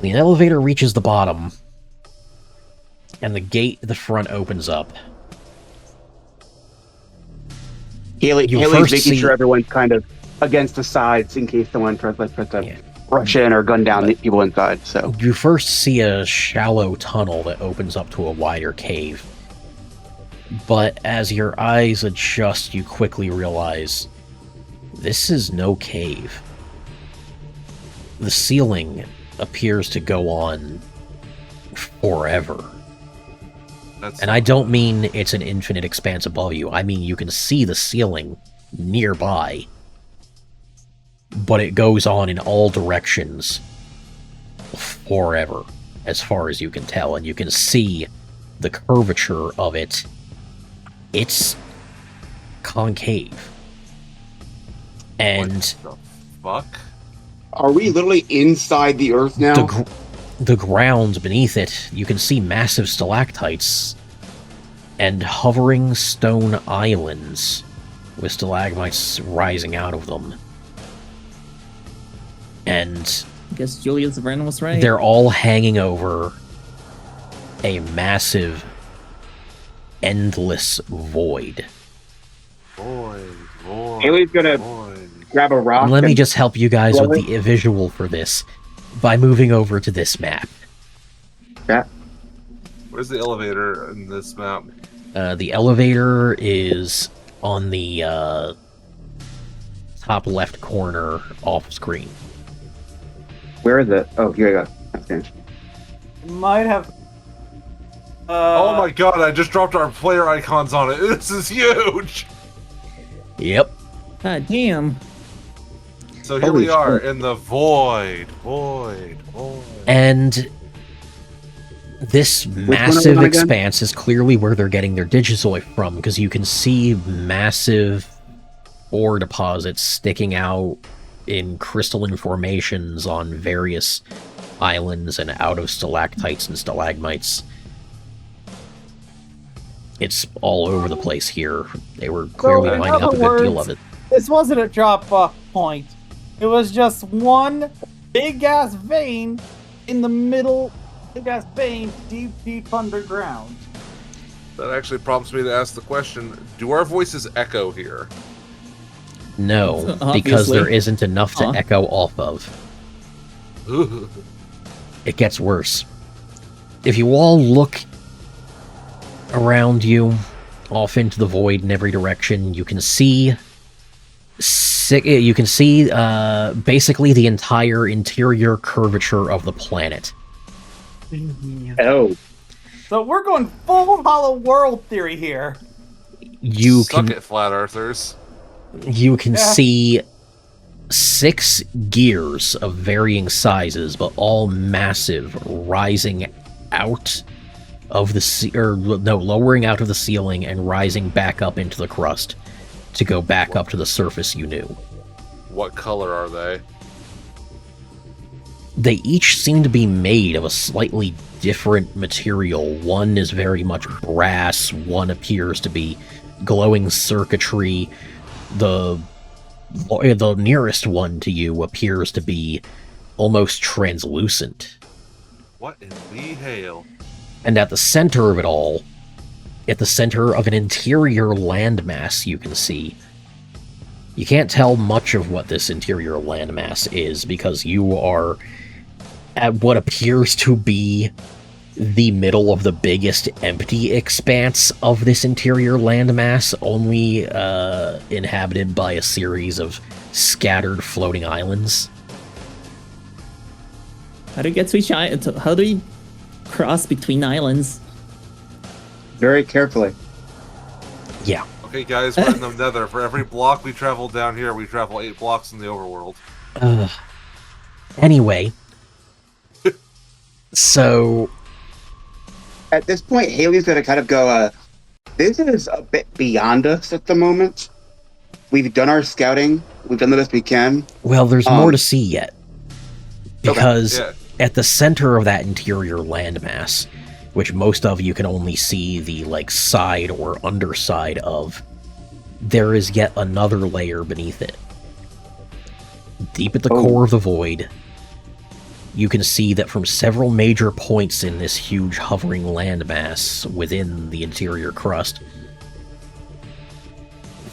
The elevator reaches the bottom, and the gate at the front opens up. Haley's making sure everyone's kind of against the sides in case someone tries to rush in or gun down the people inside. So you first see a shallow tunnel that opens up to a wider cave. But as your eyes adjust, you quickly realize this is no cave. The ceiling appears to go on forever. And I don't mean it's an infinite expanse above you. I mean you can see the ceiling nearby. But it goes on in all directions forever, as far as you can tell. And you can see the curvature of it. It's concave. And what the fuck? Are we literally inside the earth now? The ground beneath it, you can see massive stalactites and hovering stone islands with stalagmites rising out of them. And I guess Julius Verne was right. They're all hanging over a massive, endless void. Void. Haley's gonna grab a rock. Let me just help you guys with the visual for this by moving over to this map. Yeah. Where's the elevator in this map? The elevator is on the top left corner off screen. Where is it? Oh, here you go. Okay. Might have. Oh my god! I just dropped our player icons on it. This is huge. Yep. God damn. So here we are in the void. And this massive expanse is clearly where they're getting their Digizoid from, because you can see massive ore deposits sticking out in crystalline formations on various islands and out of stalactites and stalagmites. It's all over the place here. They were clearly mining up a good deal of it. This wasn't a drop-off point. It was just one big-ass vein in the middle, big-ass vein deep underground. That actually prompts me to ask the question, do our voices echo here? No, because there isn't enough to echo off of. Ooh. It gets worse. If you all look around you, off into the void in every direction, you can see basically the entire interior curvature of the planet. Oh. So we're going full Hollow World theory here. Suck it, Flat Earthers. You can see 6 gears of varying sizes, but all massive, rising out of the lowering out of the ceiling and rising back up into the crust to go back up to the surface you knew. What color are they? They each seem to be made of a slightly different material. One is very much brass, one appears to be glowing circuitry. The nearest one to you appears to be almost translucent. What in the hail? And at the center of it all, at the center of an interior landmass you can see. You can't tell much of what this interior landmass is because you are at what appears to be the middle of the biggest empty expanse of this interior landmass, only inhabited by a series of scattered floating islands. How do you get to each island? How do you cross between islands? Very carefully. Yeah. Okay, guys, we're in the Nether. For every block we travel down here, we travel 8 blocks in the overworld. Anyway. So at this point, Haley's gonna kind of go, this is a bit beyond us at the moment. We've done our scouting. We've done the best we can. Well, there's more to see yet. Because okay. At the center of that interior landmass, which most of you can only see the side or underside of, there is yet another layer beneath it. Deep at the core of the void, you can see that from several major points in this huge hovering landmass within the interior crust,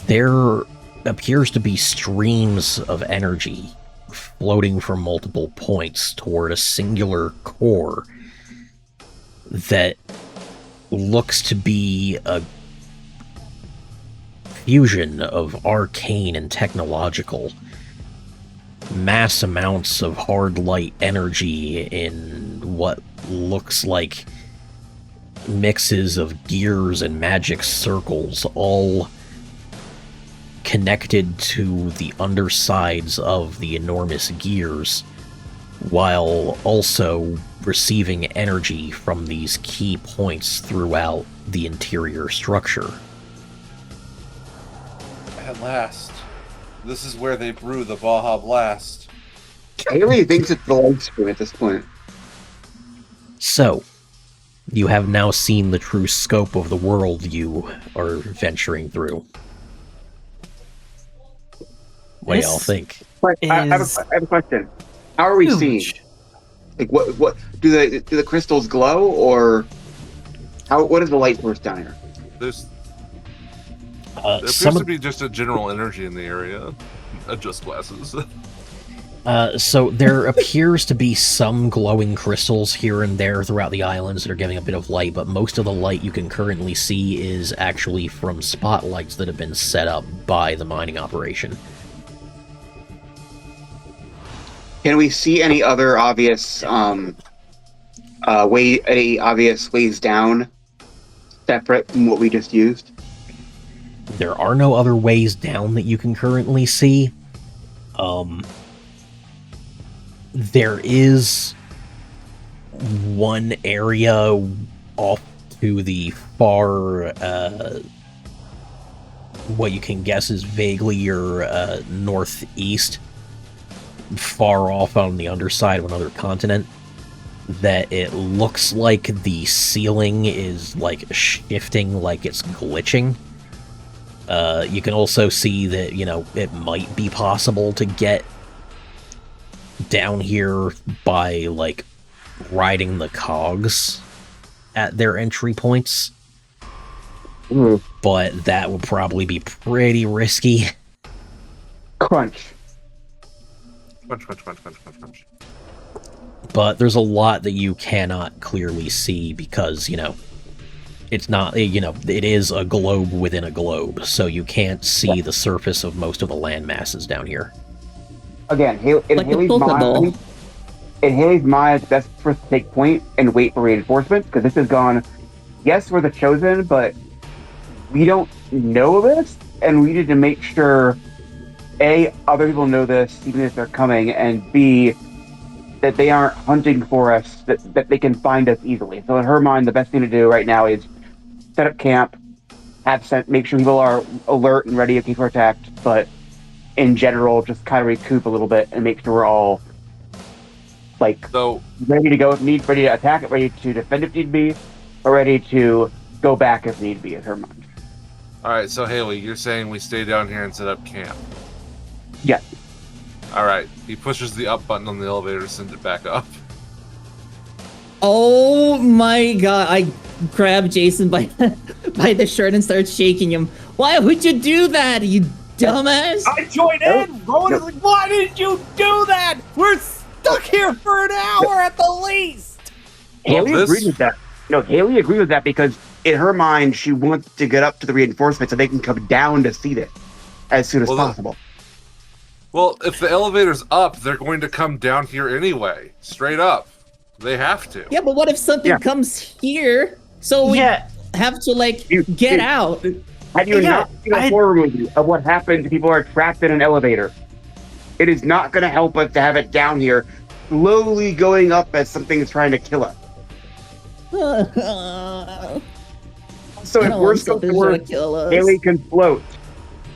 there appears to be streams of energy floating from multiple points toward a singular core that looks to be a fusion of arcane and technological. Mass amounts of hard light energy in what looks like mixes of gears and magic circles, all connected to the undersides of the enormous gears, while also receiving energy from these key points throughout the interior structure. At last. This is where they brew the Baja Blast. Hailey thinks it's the light screen at this point. So, you have now seen the true scope of the world you are venturing through. What do y'all think? I have a question. How are we seeing? Like, what do the crystals glow, or what is the light source down here? There appears to be just a general energy in the area. Adjust glasses. So there appears to be some glowing crystals here and there throughout the islands that are giving a bit of light, but most of the light you can currently see is actually from spotlights that have been set up by the mining operation. Can we see any other obvious ways down, separate from what we just used? There are no other ways down that you can currently see. There is one area off to the far, what you can guess is vaguely your northeast, far off on the underside of another continent, that it looks like the ceiling is like shifting, like it's glitching. You can also see that, it might be possible to get down here by, like, riding the cogs at their entry points. But that would probably be pretty risky. Crunch. Crunch. But there's a lot that you cannot clearly see because, it's not, it is a globe within a globe, so you can't see the surface of most of the land masses down here. Again, in Hailey's mind, it's best for us to take point and wait for reinforcements, because this has gone, yes, we're the Chosen, but we don't know this, and we need to make sure, A, other people know this, even if they're coming, and B, that they aren't hunting for us, that they can find us easily. So in her mind, the best thing to do right now is set up camp, make sure people are alert and ready in case we're attacked, but in general, just kind of recoup a little bit and make sure we're all ready to go if need, ready to attack, ready to defend if need be, or ready to go back if need be, in her mind. Alright, so Hailey, you're saying we stay down here and set up camp? Yes. Alright, he pushes the up button on the elevator to send it back up. Oh my god, I grabbed Jason by the shirt and start shaking him. Why would you do that, you dumbass? I joined in! Rowan is like, why did you do that? We're stuck here for an hour at the least! Hailey agreed with that. No, Hailey agreed with that because in her mind, she wants to get up to the reinforcements so they can come down to see it as soon as possible. Well, if the elevator's up, they're going to come down here anyway. Straight up. They have to. Yeah, but what if something comes here? So we have to, get out. Have you not seen a horror movie of what happens if people are trapped in an elevator? It is not going to help us to have it down here, slowly going up as something is trying to kill us. So if worst comes to worst, Hailey can float.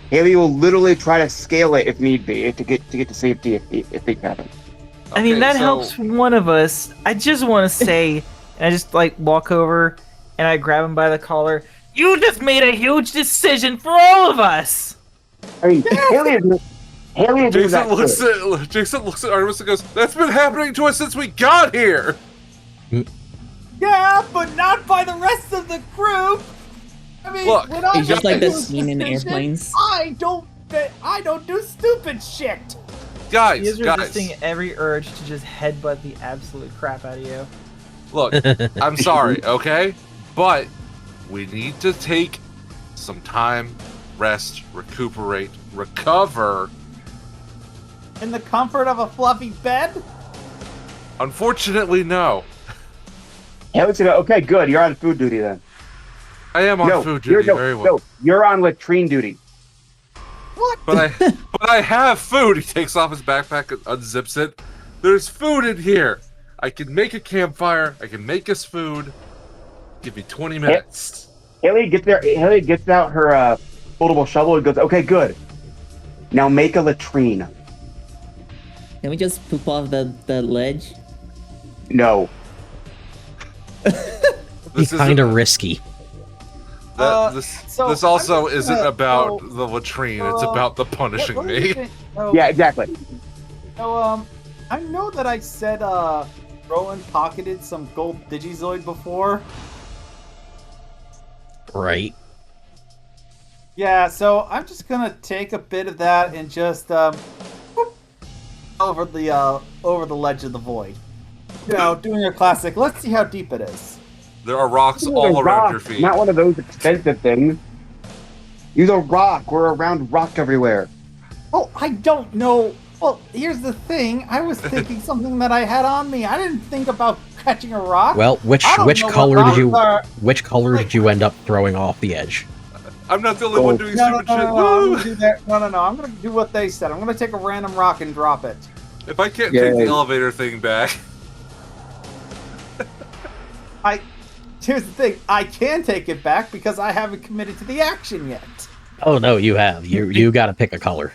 Hailey will literally try to scale it if need be to get to safety if things happen. I mean, that helps one of us. I just want to say, and I just walk over and I grab him by the collar. You just made a huge decision for all of us. I mean, Hailey did that Jason looks at Artemis and goes, "That's been happening to us since we got here." Yeah, but not by the rest of the group. I mean, Look, when I It's just get like the to a scene in station, Airplanes. I don't do stupid shit. He Guys, is resisting every urge to just headbutt the absolute crap out of you. look, I'm sorry, okay? But we need to take some time, rest, recuperate, recover. In the comfort of a fluffy bed? Unfortunately, no. Hailey's gonna, okay, good, you're on food duty then. I am on food duty very well. No, you're on latrine duty. What? But I have food. He takes off his backpack and unzips it. There's food in here. I can make a campfire. I can make us food. Give me 20 minutes. Hailey gets out her foldable shovel and goes, okay, good. Now make a latrine. Can we just poop off the ledge? No. It's kind of risky. This also isn't about the latrine. It's about the punishing what do me. you think? Yeah, exactly. So, I know that I said, Rowan pocketed some gold Digizoid before. Right. Yeah, so I'm just gonna take a bit of that and just, whoop, over the ledge of the void. You know, doing a classic, let's see how deep it is. There are rocks Use all a around rock, your feet. Not one of those expensive things. Use a rock. We're around rock everywhere. Oh, I don't know. Well, here's the thing. I was thinking something that I had on me. I didn't think about catching a rock. Well, which I don't know color what did you rocks are. which color did you end up throwing off the edge? I'm not the only one doing No, stupid shit. I'm gonna do that. No, I'm gonna do what they said. I'm gonna take a random rock and drop it. If I can't Yeah. take the elevator thing back, Here's the thing. I can take it back because I haven't committed to the action yet. Oh no, you have. You got to pick a color.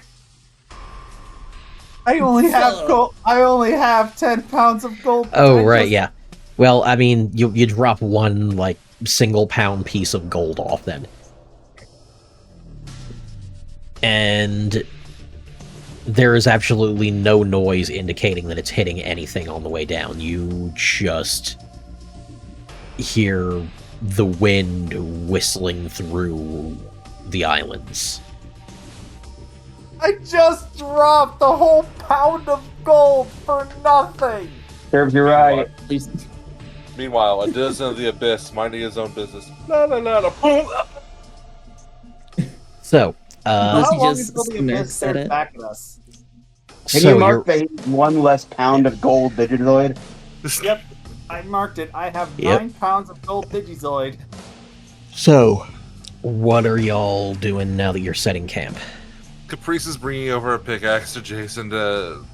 I only have gold. I only have 10 pounds of gold. Oh I right, just- yeah. Well, I mean, you drop one like single pound piece of gold off then, and there is absolutely no noise indicating that it's hitting anything on the way down. You just hear the wind whistling through the islands. I just dropped a whole pound of gold for nothing. Serves you right. Please. meanwhile, a citizen of the abyss minding his own business. La la la la. Boom. So, Unless How you long just until the nerd abyss set stares it. back at us? Can so you you're mark the one less pound of gold Digitoid? Yep, I marked it. I have Yep. 9 pounds of gold Digizoid. so. What are y'all doing now that you're setting camp? Caprice is bringing over a pickaxe to Jason to,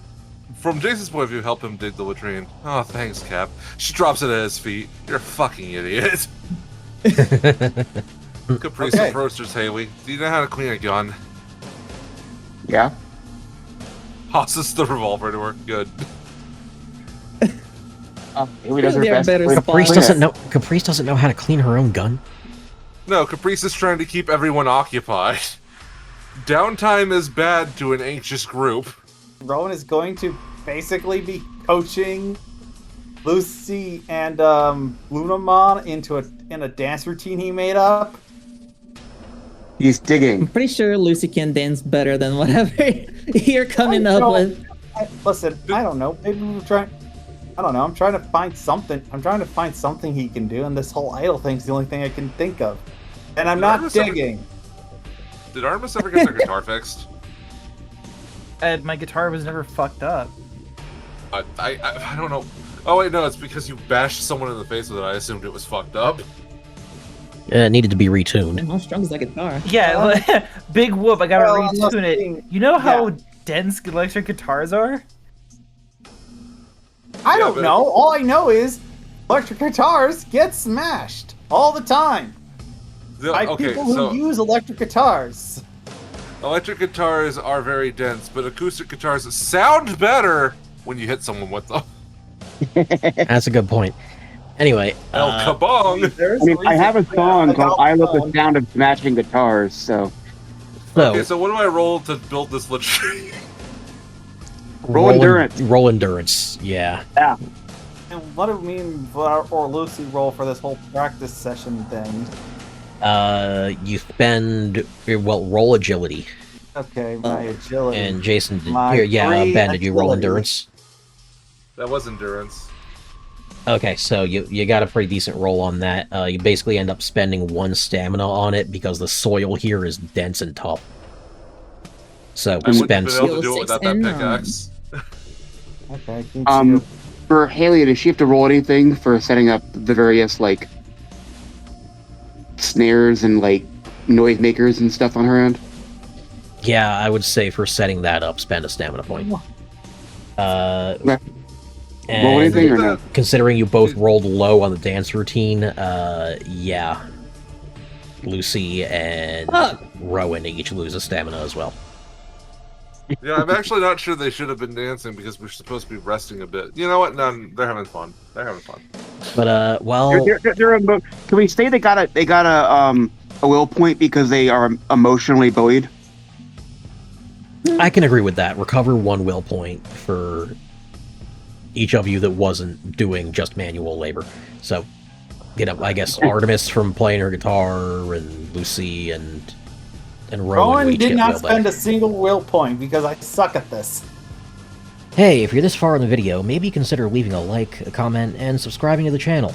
from Jason's point of view, help him dig the latrine. Oh, thanks, Cap. She drops it at his feet. You're a fucking idiot. Caprice Okay. approaches Hailey. Do you know how to clean a gun? Yeah. Tosses the revolver to her. Good. Haley does her There are best. better Way to Caprice clean it. doesn't know how to clean her own gun. No, Caprice is trying to keep everyone occupied. Downtime is bad to an anxious group. Rowan is going to basically be coaching Lucy and Lunamon in a dance routine he made up. He's I'm digging. pretty sure Lucy can dance better than whatever you're coming I up don't- with. Listen, I don't know. Maybe we're trying. I don't know. I'm trying to find something. I'm trying to find something he can do, and this whole idle thing's the only thing I can think of. And I'm not Artemis ever- digging. Did Artemis ever get their guitar fixed? My guitar was never fucked up. I don't know. Oh wait, no, it's because you bashed someone in the face with it. I assumed it was fucked up. It needed to be retuned. And how strong is that guitar? Yeah, big whoop. I gotta Well, I'm not retune it. saying- You know how dense electric guitars are? I Yeah, don't but- know. All I know is electric guitars get smashed all the time by people who use electric guitars. electric guitars are very dense, but acoustic guitars sound better when you hit someone with them. That's a good point. Anyway, El kabong! There's I mean, I have a song called "I Love the Sound. Sound of Smashing Guitars," so so Okay, so what do I roll to build this latrine? Roll endurance. Roll endurance, yeah. Yeah. And what do we mean or Lucy roll for this whole practice session thing? You spend, well, roll agility. Okay, my agility. And Jason did, My three Ben, did you roll agility. endurance? That was endurance. Okay, so you got a pretty decent roll on that. You basically end up spending 1 stamina on it because the soil here is dense and tough. So I wouldn't spend. have been able to do it Skill without 6 and that pickaxe. Okay, thank you. For Hailey, does she have to roll anything for setting up the various like snares and like noise makers and stuff on her end? Yeah, I would say for setting that up, spend a stamina point. Okay. And Roll anything or no? considering you both rolled low on the dance routine, yeah. Lucy and Rowan each lose a stamina as well. Yeah, I'm actually not sure they should have been dancing because we're supposed to be resting a bit. You know what? No, they're having fun. They're having fun. But well, Can we say they got a will point because they are emotionally buoyed? I can agree with that. Recover 1 will point for each of you that wasn't doing just manual labor. So, I guess Artemis from playing her guitar, and Lucy and Rowan Rowan each did get not will spend back. a single will point because I suck at this. Hey, if you're this far in the video, maybe consider leaving a like, a comment, and subscribing to the channel.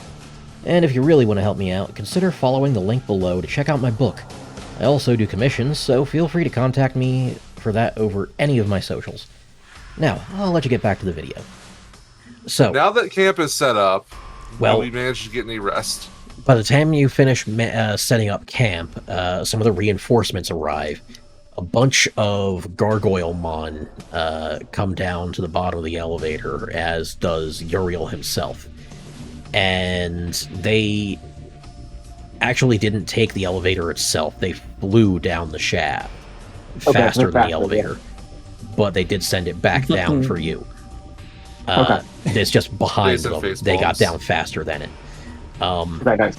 And if you really want to help me out, consider following the link below to check out my book. I also do commissions, so feel free to contact me for that over any of my socials. Now, I'll let you get back to the video. So, Now that camp is set up, Well- will we manage to get any rest? by the time you finish setting up camp, some of the reinforcements arrive. A bunch of Gargoylemon come down to the bottom of the elevator, as does Uriel himself. And they actually didn't take the elevator itself. They flew down the shaft faster than the elevator. But they did send it back down for you. It's just behind Face and them. face They got bombs. down faster than it. Right, guys.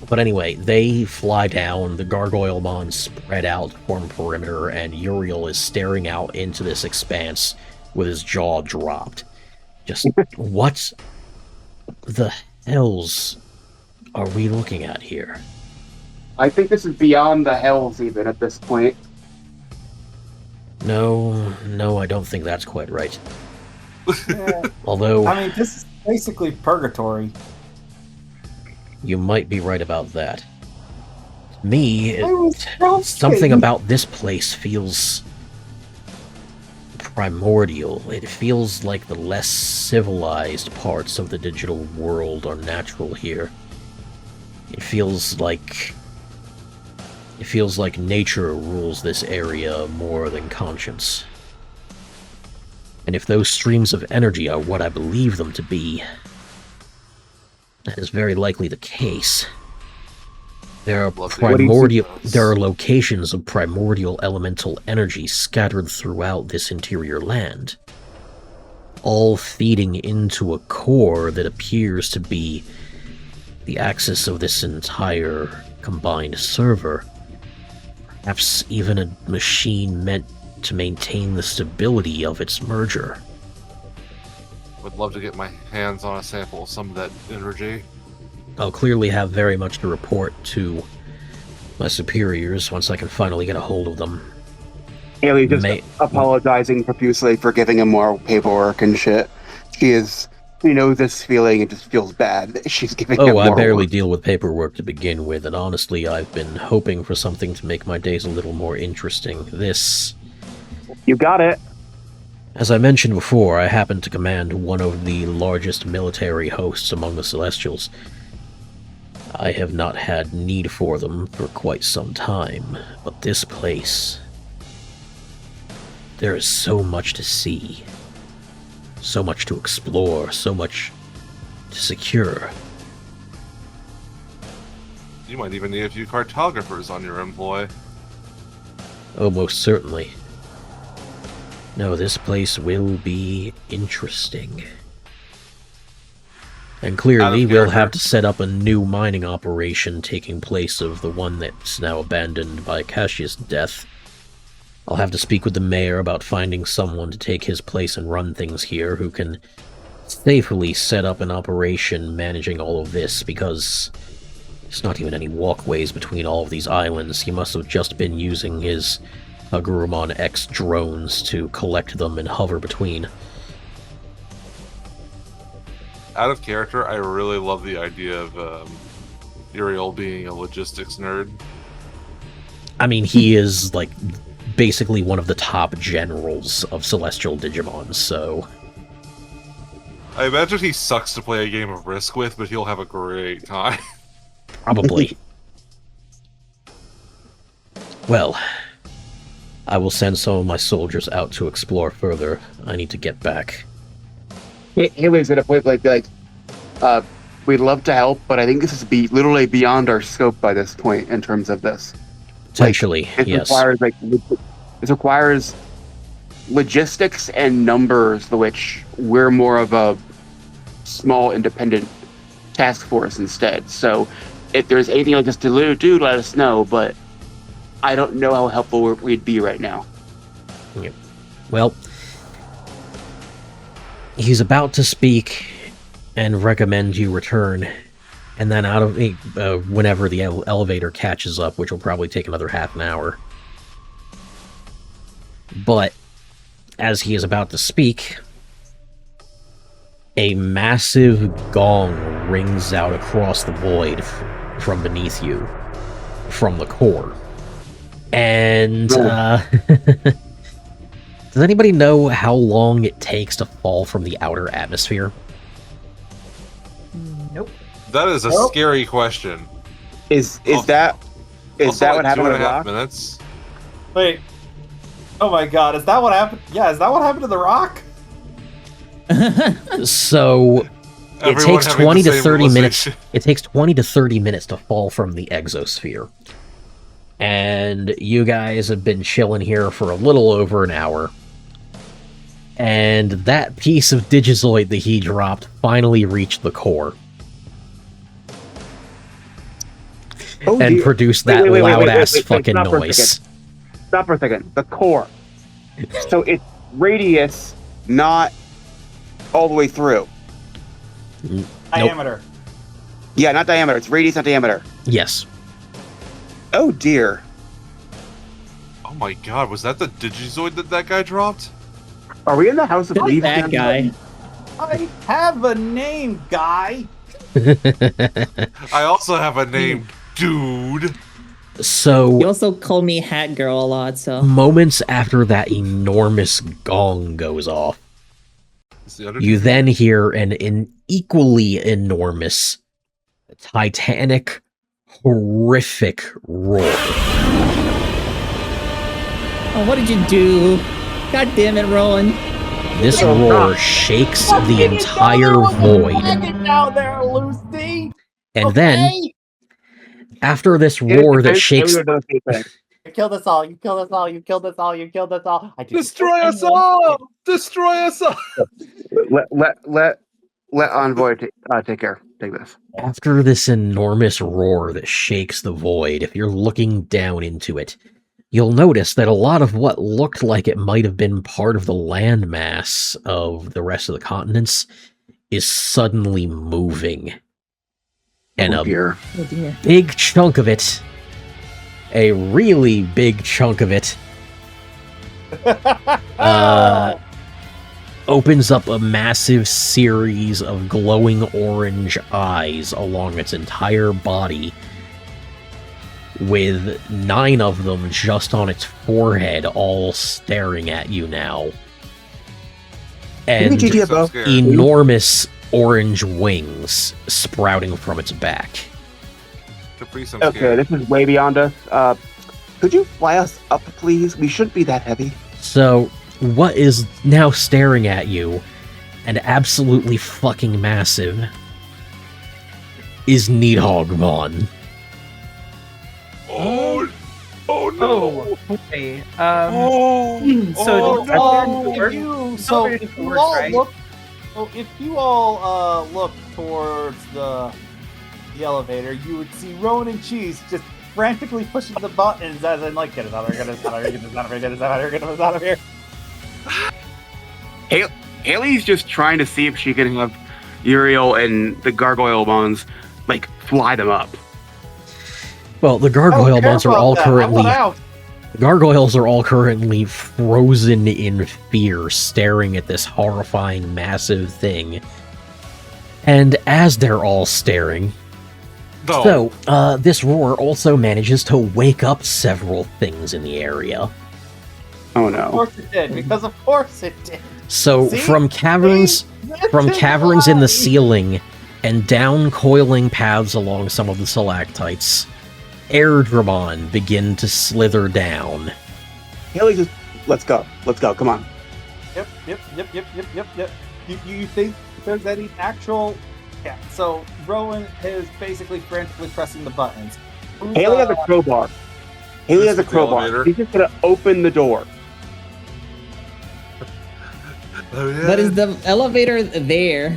But anyway, they fly down, the Gargoylemon spread out to form a perimeter, and Uriel is staring out into this expanse with his jaw dropped. Just, what the hells are we looking at here? I think this is beyond the hells even at this point. No, I don't think that's quite right. Yeah, Although, I mean, this is basically purgatory. you might be right about that. To me, I was something kidding. about this place feels primordial. It feels like the less civilized parts of the digital world are natural here. It feels like nature rules this area more than conscience. And if those streams of energy are what I believe them to be, that is very likely the case. There are Love to hear there are locations of primordial elemental energy scattered throughout this interior land, all feeding into a core that appears to be the axis of this entire combined server. Perhaps even a machine meant to maintain the stability of its merger. Would love to get my hands on a sample of some of that energy. I'll clearly have very much to report to my superiors once I can finally get a hold of them. Hailey just May- apologizing profusely for giving him more paperwork and shit. She knows this feeling and just feels bad that she's giving him Oh, more I barely work. deal with paperwork to begin with, and honestly, I've been hoping for something to make my days a little more interesting. This... You got it. As I mentioned before, I happen to command one of the largest military hosts among the Celestials. I have not had need for them for quite some time, but this place... There is so much to see. So much to explore, so much to secure. You might even need a few cartographers on your employ. Oh, most certainly. No, this place will be interesting. And clearly, we'll have to set up a new mining operation taking place of the one that's now abandoned by Cassius' death. I'll have to speak with the mayor about finding someone to take his place and run things here who can safely set up an operation managing all of this, because there's not even any walkways between all of these islands. He must have just been using his Agurumon X drones to collect them and hover between. Out of character, I really love the idea of Uriel being a logistics nerd. I mean, he is, like, basically one of the top generals of Celestial Digimon, so... I imagine he sucks to play a game of Risk with, but he'll have a great time. Probably. Well, I will send some of my soldiers out to explore further. I need to get back. Hailey's at a point like, we'd love to help, but I think this is literally beyond our scope by this point in terms of this. Potentially, yes. This requires logistics and numbers, which we're more of a small independent task force instead. So if there's anything like this to do, let us know, but I don't know how helpful we'd be right now. Yep. Well, he's about to speak and recommend you return, and then out of whenever the elevator catches up, which will probably take another half an hour. But as he is about to speak, a massive gong rings out across the void from beneath you, from the core. And, does anybody know how long it takes to fall from the outer atmosphere? Nope. That is a scary question. Is that what happened to the 2.5 rock? minutes? Wait. Oh my god, is that what happened? Yeah, is that what happened to the rock? So it Everyone takes having 20 the to same 30 minutes. realization. It takes 20 to 30 minutes to fall from the exosphere. And you guys have been chilling here for a little over an hour. And that piece of Digizoid that he dropped finally reached the core. Oh, And dear. produced that Wait, loud-ass fucking stop for a noise. second. Stop for a second. The core. So it's radius, not all the way through. Nope. Diameter. Yeah, not diameter. It's radius, not diameter. Yes. Oh dear. Oh my god, was that the Digizoid that guy dropped? Are we in the house of Not leaves? that guy. I have a name, guy. I also have a name, dude. So... You also called me Hat Girl a lot, so... moments after that enormous gong goes off, Is the other you dude- then hear an equally enormous, titanic, horrific roar. Oh, what did you do? God damn it, Rowan. This roar shakes the entire void. Down there, Lucy. And then, after this roar that shakes... You killed us all. You killed us all. You killed us all. You killed us all. I didn't Destroy kill us anyone. all! Destroy us all! Let Envoy take care. Take this. After this enormous roar that shakes the void, if you're looking down into it, you'll notice that a lot of what looked like it might have been part of the landmass of the rest of the continents is suddenly moving. And Oh, dear. Oh dear. big chunk of it, a really big chunk of it, opens up a massive series of glowing orange eyes along its entire body, with 9 of them just on its forehead, all staring at you now. And So scared. enormous orange wings sprouting from its back. Caprice, I'm Okay, scared. this is way beyond us. Could you fly us up, please? We shouldn't be that heavy. So, what is now staring at you, and absolutely fucking massive, is Nidhoggmon. Oh no! Okay. Oh, So Nobody if you works, all right? look, look towards the elevator, you would see Rowan and Cheese just frantically pushing the buttons as in like, get us out of here, get us out of here, get us out of here, get us out of here, get us out of here. Haley's just trying to see if she can have Uriel and the gargoyle ones, like, fly them up. Well, the gargoyle ones are all currently... The gargoyles are all currently frozen in fear, staring at this horrifying, massive thing. And as they're all staring... No. So, this roar also manages to wake up several things in the area. Oh Of no. course it did, because of course it did. So, See? from caverns in the ceiling and down coiling paths along some of the stalactites, Airdramon begin to slither down. Haley just, let's go, come on. Yep. You think there's any actual... Yeah, so Rowan is basically frantically pressing the buttons. Haley has a crowbar. Haley has a The crowbar. elevator. She's just gonna open the door. Oh, yeah. But is the elevator there?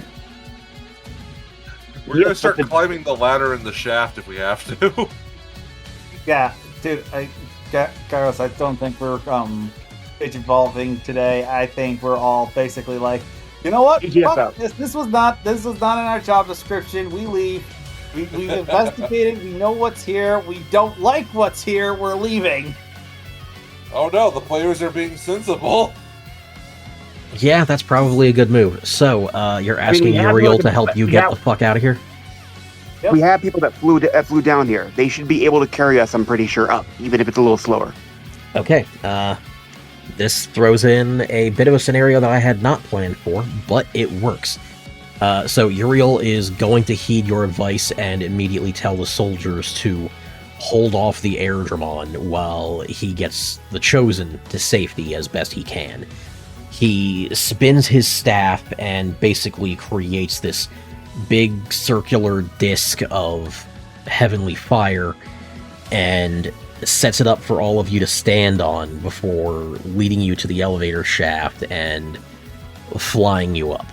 We're gonna start climbing the ladder in the shaft if we have to. Yeah, dude, Gyros, I don't think we're stage evolving today. I think we're all basically like, you know what? GGFO. Fuck this. This was not in our job description. We leave. We investigated. We know what's here. We don't like what's here. We're leaving. Oh no, the players are being sensible. Yeah, that's probably a good move. So, you're asking we have Uriel like to a- help you we get have- the fuck out of here? Yep. We have people that flew down here. They should be able to carry us, I'm pretty sure, up, even if it's a little slower. Okay, this throws in a bit of a scenario that I had not planned for, but it works. So Uriel is going to heed your advice and immediately tell the soldiers to hold off the Airdramon while he gets the Chosen to safety as best he can. He spins his staff and basically creates this big circular disc of heavenly fire and sets it up for all of you to stand on before leading you to the elevator shaft and flying you up.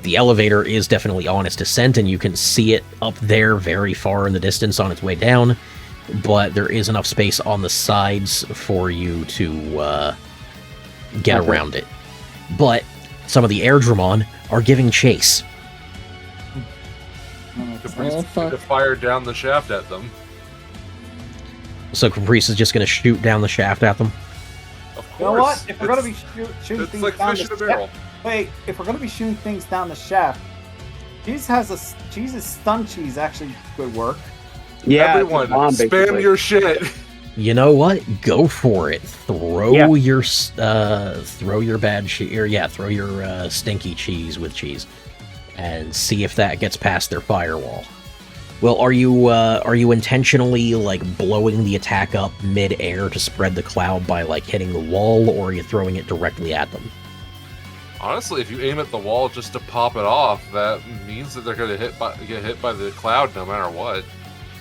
The elevator is definitely on its descent, and you can see it up there very far in the distance on its way down, but there is enough space on the sides for you to get around it. But some of the Airdramon are giving chase. Caprice Oh, is going to fuck. fire down the shaft at them. So Caprice is just going to shoot down the shaft at them. Of course. You know what? If we're gonna be shooting It's things like down fish in the a barrel. shaft, wait. If we're gonna be shooting things down the shaft, Cheese's stun cheese actually could work. Yeah, Everyone, it's a bomb, spam basically. your shit. You know what? Go for it. Throw Yeah. your bad cheese, or yeah, throw your stinky cheese with cheese, and see if that gets past their firewall. Well, are you intentionally like blowing the attack up mid-air to spread the cloud by like hitting the wall, or are you throwing it directly at them? Honestly, if you aim at the wall just to pop it off, that means that they're going to get hit by the cloud no matter what.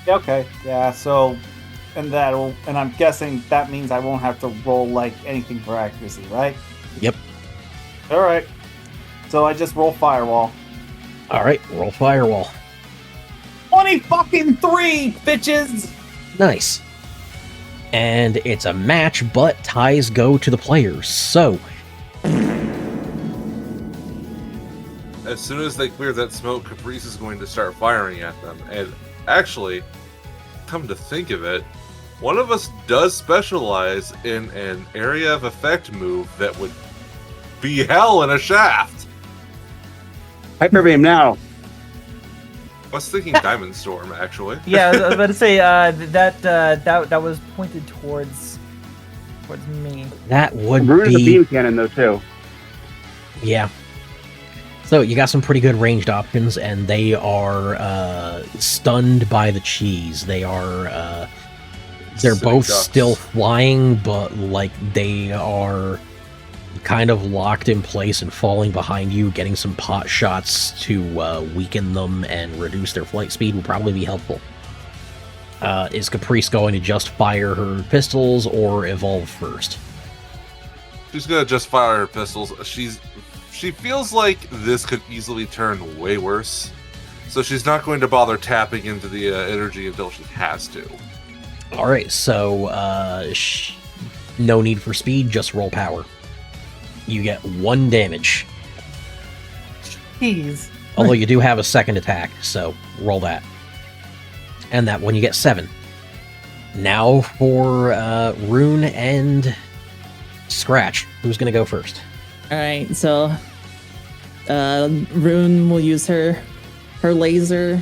Yeah, okay. Yeah. So, and I'm guessing that means I won't have to roll like anything for accuracy, right? Yep. All right. So I just roll firewall. All right, roll firewall. 20-fucking-3, bitches. Nice. And it's a match, but ties go to the players. So, As soon as they clear that smoke, Caprice is going to start firing at them. And actually, come to think of it, one of us does specialize in an area of effect move that would be hell in a shaft. Hyper beam now. I was thinking Diamond Storm, actually. Yeah, I was about to say that was pointed towards me. that would Rune is a be... beam cannon, though, too. Yeah. So you got some pretty good ranged options, and they are stunned by the cheese. They are they're Sitting both ducks. still flying, but like they are kind of locked in place and falling behind you. Getting some pot shots to weaken them and reduce their flight speed would probably be helpful. Is Caprice going to just fire her pistols or evolve first? She's gonna just fire her pistols. She feels like this could easily turn way worse, so she's not going to bother tapping into the energy until she has to. Alright, so, no need for speed, just roll power. You get 1 damage. Jeez. Although you do have a second attack, so roll that. And that one you get 7. Now for Rune and Scratch. Who's gonna go first? Alright, so Rune will use her laser.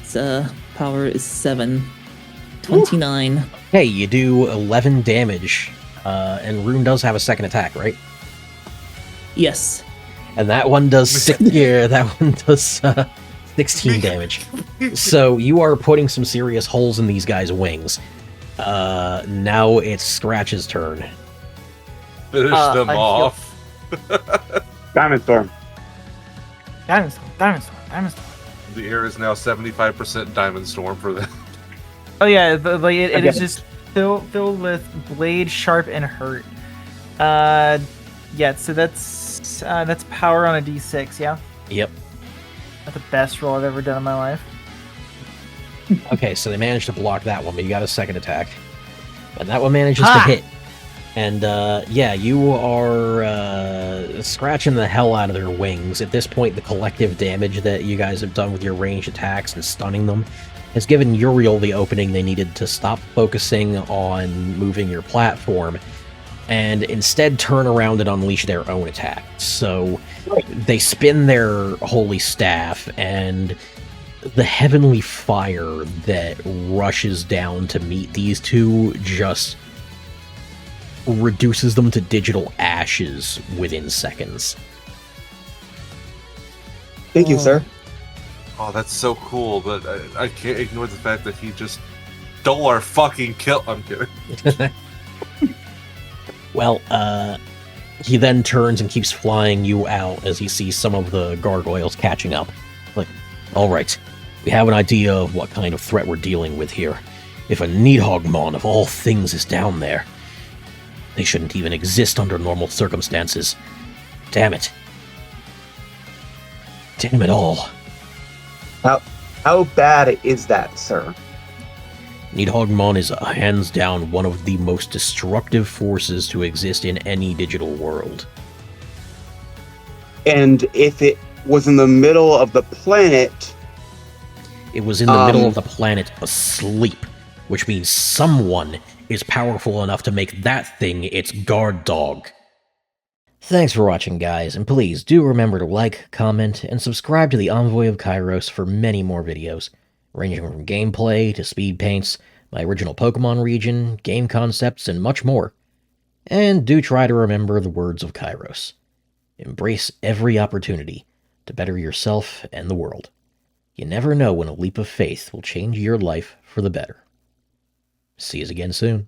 Its power is 7. 29. Hey, you do 11 damage. And Rune does have a second attack, right? Yes. And that one does 16 damage. So you are putting some serious holes in these guys' wings. Now it's Scratch's turn. Finish them I feel- off. Diamond Storm. Diamond Storm, Diamond Storm, Diamond Storm. The air is now 75% Diamond Storm for them. Oh yeah, it Okay. is just filled with blade, sharp, and hurt. Yeah, so that's power on a d6, yeah? Yep. That's the best roll I've ever done in my life. Okay, so they managed to block that one, but you got a second attack. And that one manages to hit. And, yeah, you are scratching the hell out of their wings. At this point, the collective damage that you guys have done with your ranged attacks and stunning them has given Uriel the opening they needed to stop focusing on moving your platform and instead turn around and unleash their own attack. So they spin their holy staff, and the heavenly fire that rushes down to meet these two just reduces them to digital ashes within seconds. Thank you, sir. Oh, that's so cool, but I can't ignore the fact that he just stole our fucking kill. I'm kidding. Well, he then turns and keeps flying you out as he sees some of the gargoyles catching up. Like, alright, we have an idea of what kind of threat we're dealing with here. If a Needhogmon of all things is down there, they shouldn't even exist under normal circumstances. Damn it. Damn it all. How bad is that, sir? Needhogmon is hands down one of the most destructive forces to exist in any digital world. And if it was in the middle of the planet, It was in the middle of the planet asleep, which means someone is powerful enough to make that thing its guard dog. Thanks for watching, guys, and please do remember to like, comment, and subscribe to the Envoy of Kairos for many more videos, ranging from gameplay to speed paints, my original Pokemon region, game concepts, and much more. And do try to remember the words of Kairos. Embrace every opportunity to better yourself and the world. You never know when a leap of faith will change your life for the better. See you again soon.